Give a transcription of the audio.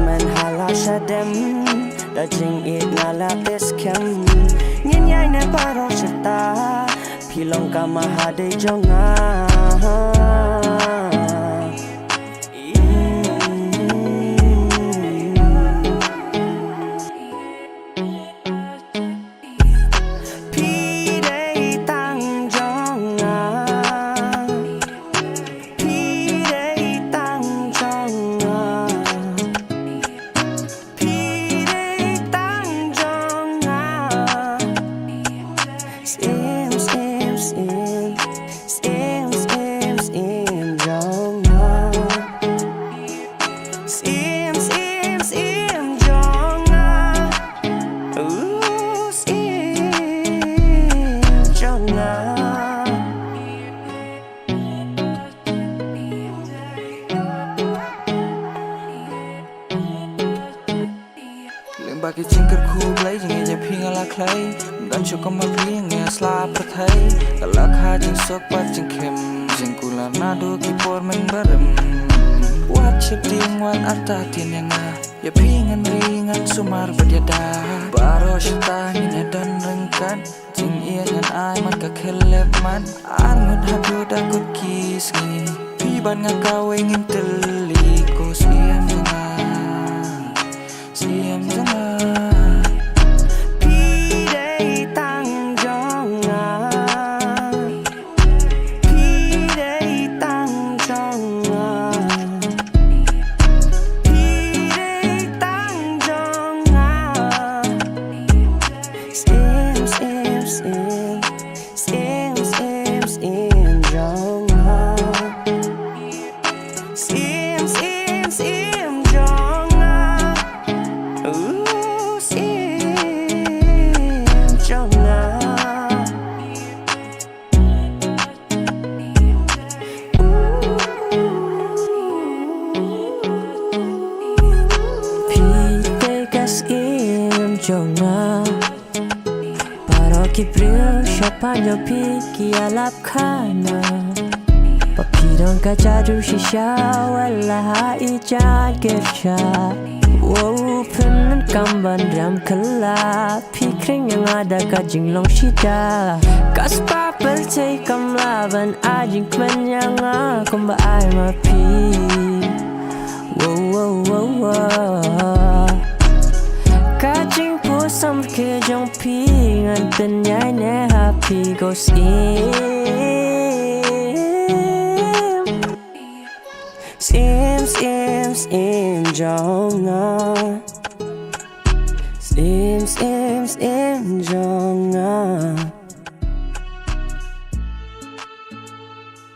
men hala shadem da jing it ngala tes kem nyen yai ne paro shita philong ka mahade jonga Bagi cingkir ku play jeng eja pingala clay dan cukup maping ya slap pertai kalau kajing sok pat jeng kem jeng kula nado kipor men barem wat cip ding wat arta tinenga ya pingan ringan sumar badiada baro syetangin dan rengkan jeng iya ngan ai man ka kelep man armut hadu dakut kisngi piban ngakawe ngin teli ko siam jengah siam jengah Jonga Paro kipril Shapanyo piki alap kana Papirong kajadu shisha Wala haijad gercha Wow penan kamban ram kala Pikring yang ada kajing long shida Kaspa percay kamlaban Ajing kmenyanga Kumba ay mapi Wow wow wow wow Kajing pusam ke jong pi ngan ten nhai ne happy goes in sim jong na sim jong